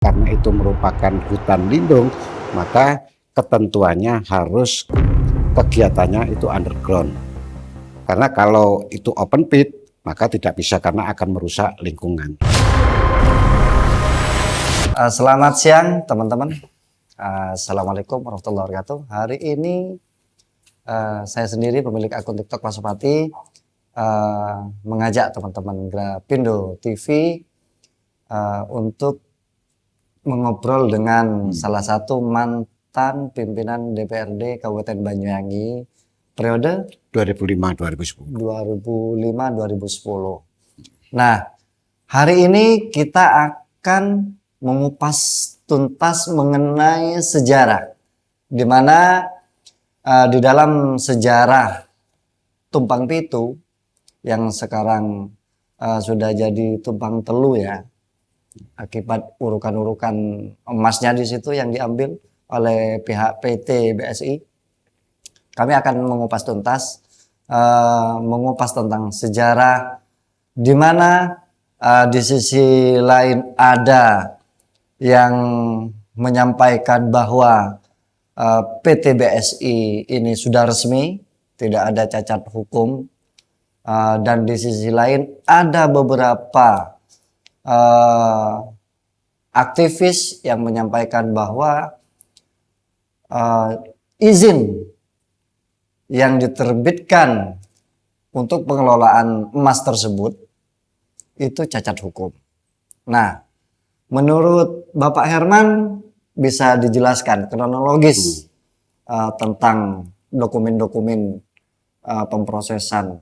Karena itu merupakan hutan lindung, maka ketentuannya harus kegiatannya itu underground. Karena kalau itu open pit, maka tidak bisa karena akan merusak lingkungan. Selamat siang teman-teman. Assalamualaikum warahmatullahi wabarakatuh. Hari ini saya sendiri pemilik akun TikTok Mas Supati mengajak teman-teman Grapindo TV untuk mengobrol dengan salah satu mantan pimpinan DPRD Kabupaten Banyuwangi periode 2005-2010. Nah, hari ini kita akan mengupas tuntas mengenai sejarah, di mana di dalam sejarah Tumpang Pitu yang sekarang sudah jadi Tumpang Telu ya, akibat urukan-urukan emasnya di situ yang diambil oleh pihak PT BSI. Kami akan mengupas tuntas, mengupas tentang sejarah, di mana di sisi lain ada yang menyampaikan bahwa PT BSI ini sudah resmi, tidak ada cacat hukum, dan di sisi lain ada beberapa aktivis yang menyampaikan bahwa izin yang diterbitkan untuk pengelolaan emas tersebut itu cacat hukum. Nah, menurut Bapak Herman, bisa dijelaskan kronologis tentang dokumen-dokumen pemrosesan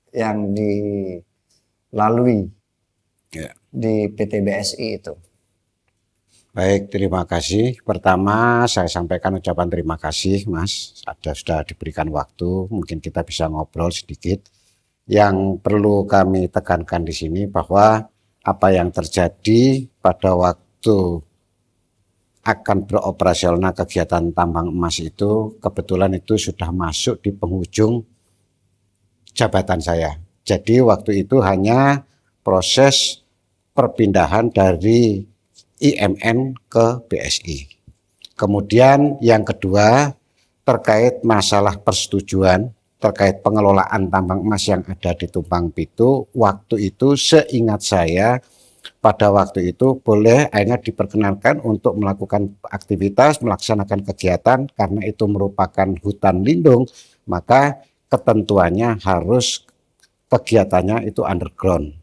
yang dilalui di PT BSI itu. Baik, terima kasih. Pertama, saya sampaikan ucapan terima kasih, Mas. Sudah diberikan waktu, mungkin kita bisa ngobrol sedikit. Yang perlu kami tekankan di sini bahwa apa yang terjadi pada waktu akan beroperasional kegiatan tambang emas itu, kebetulan itu sudah masuk di penghujung jabatan saya. Jadi waktu itu hanya proses perpindahan dari IMN ke BSI. Kemudian yang kedua terkait masalah persetujuan terkait pengelolaan tambang emas yang ada di Tumpang Pitu, waktu itu seingat saya pada waktu itu boleh hanya diperkenankan untuk melakukan aktivitas, melaksanakan kegiatan karena itu merupakan hutan lindung, maka ketentuannya harus kegiatannya itu underground.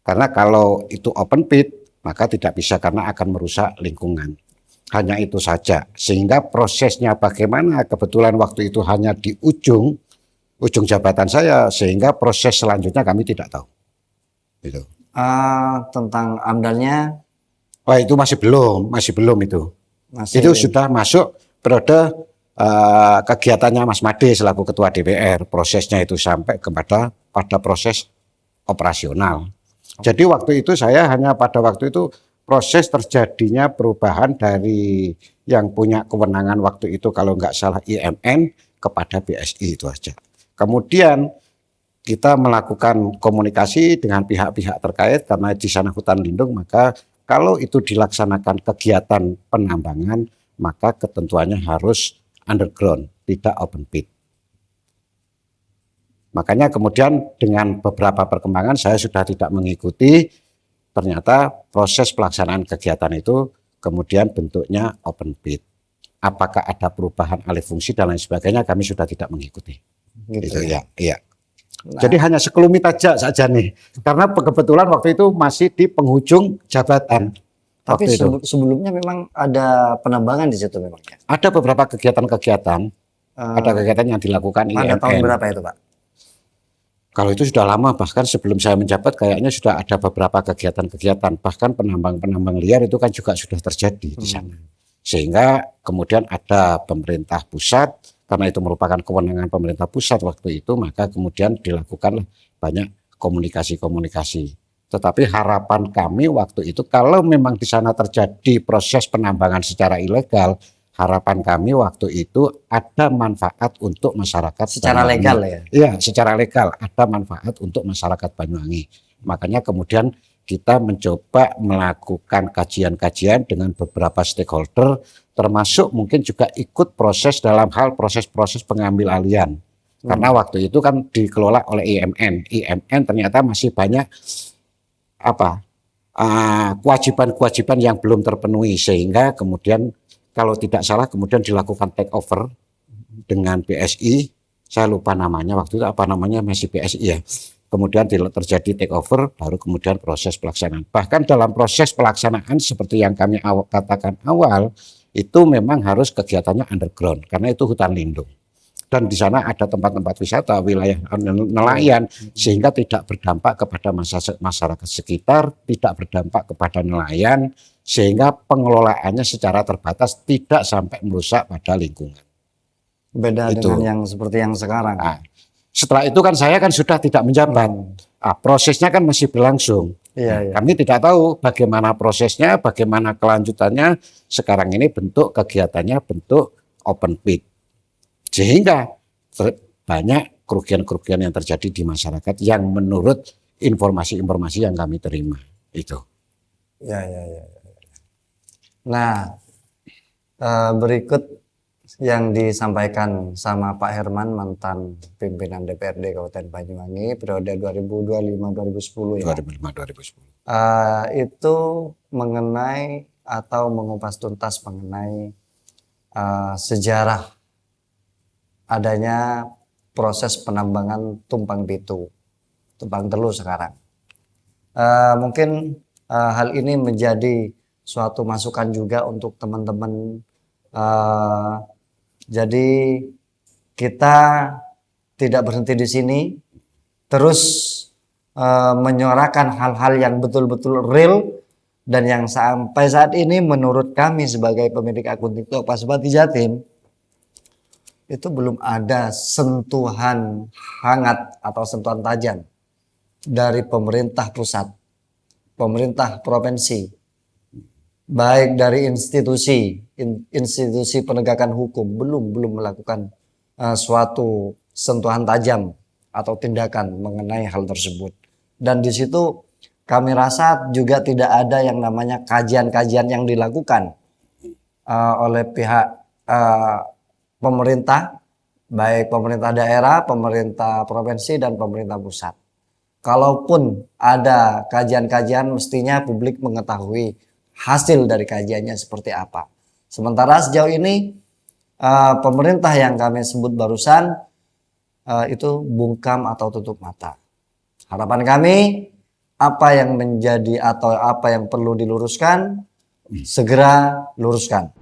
Karena kalau itu open pit, maka tidak bisa karena akan merusak lingkungan. Hanya itu saja, sehingga prosesnya bagaimana, kebetulan waktu itu hanya di ujung jabatan saya, sehingga proses selanjutnya kami tidak tahu. Gitu. Tentang AMDAL-nya? Wah, itu masih belum itu. Itu sudah masuk periode kegiatannya Mas Made selaku Ketua DPR. Prosesnya itu sampai pada proses operasional. Jadi waktu itu saya hanya pada waktu itu proses terjadinya perubahan dari yang punya kewenangan waktu itu kalau nggak salah IMN kepada BSI itu aja. Kemudian kita melakukan komunikasi dengan pihak-pihak terkait karena di sana hutan lindung, maka kalau itu dilaksanakan kegiatan penambangan maka ketentuannya harus underground, tidak open pit. Makanya kemudian dengan beberapa perkembangan saya sudah tidak mengikuti, ternyata proses pelaksanaan kegiatan itu kemudian bentuknya open pit. Apakah ada perubahan alih fungsi dan lain sebagainya, kami sudah tidak mengikuti. Gitu ya, iya. Nah, jadi hanya sekelumit saja nih, karena kebetulan waktu itu masih di penghujung jabatan. Tapi sebelumnya memang ada penambangan di situ memang ya? Ada beberapa kegiatan-kegiatan, ada kegiatan yang dilakukan pada tahun berapa itu Pak? Kalau itu sudah lama, bahkan sebelum saya menjabat kayaknya sudah ada beberapa kegiatan-kegiatan, bahkan penambang-penambang liar itu kan juga sudah terjadi di sana. Sehingga kemudian ada pemerintah pusat, karena itu merupakan kewenangan pemerintah pusat waktu itu, maka kemudian dilakukan banyak komunikasi-komunikasi. Tetapi harapan kami waktu itu, kalau memang di sana terjadi proses penambangan secara ilegal, harapan kami waktu itu ada manfaat untuk masyarakat secara Banyuwangi. Legal ya? Iya, secara legal ada manfaat untuk masyarakat Banyuwangi. Makanya kemudian kita mencoba melakukan kajian-kajian dengan beberapa stakeholder, termasuk mungkin juga ikut proses dalam hal proses-proses pengambil alihan. Karena waktu itu kan dikelola oleh IMN. IMN ternyata masih banyak kewajiban-kewajiban yang belum terpenuhi, sehingga kemudian kalau tidak salah kemudian dilakukan take over dengan BSI. Saya lupa namanya waktu itu, apa namanya, masih BSI ya. Kemudian terjadi take over, baru kemudian proses pelaksanaan. Bahkan dalam proses pelaksanaan seperti yang kami katakan awal, itu memang harus kegiatannya underground, karena itu hutan lindung. Dan di sana ada tempat-tempat wisata, wilayah nelayan, sehingga tidak berdampak kepada masyarakat sekitar, tidak berdampak kepada nelayan, sehingga pengelolaannya secara terbatas, tidak sampai merusak pada lingkungan. Beda Itu. dengan yang seperti yang sekarang. Nah, setelah itu kan saya kan sudah tidak menjabat. Prosesnya kan masih berlangsung. Iya, iya. Kami tidak tahu bagaimana prosesnya, bagaimana kelanjutannya. Sekarang ini bentuk kegiatannya bentuk open pit. Sehingga banyak kerugian-kerugian yang terjadi di masyarakat yang menurut informasi-informasi yang kami terima. Itu. Ya, ya, ya. Nah, berikut yang disampaikan sama Pak Herman, mantan pimpinan DPRD Kabupaten Banyuwangi periode 2025-2010 ya. 2005-2010. Itu mengenai atau mengupas tuntas mengenai sejarah adanya proses penambangan tumpang pitu, tumpang telu sekarang. Mungkin hal ini menjadi suatu masukan juga untuk teman-teman. Jadi kita tidak berhenti di sini, terus menyuarakan hal-hal yang betul-betul real dan yang sampai saat ini menurut kami sebagai pemilik akun TikTok Pasupati Jatim itu belum ada sentuhan hangat atau sentuhan tajam dari pemerintah pusat, pemerintah provinsi, baik dari institusi penegakan hukum belum melakukan suatu sentuhan tajam atau tindakan mengenai hal tersebut. Dan di situ kami rasa juga tidak ada yang namanya kajian-kajian yang dilakukan oleh pihak pemerintah, baik pemerintah daerah, pemerintah provinsi, dan pemerintah pusat. Kalaupun ada kajian-kajian, mestinya publik mengetahui hasil dari kajiannya seperti apa. Sementara sejauh ini pemerintah yang kami sebut barusan itu bungkam atau tutup mata. Harapan kami apa yang menjadi atau apa yang perlu diluruskan segera luruskan.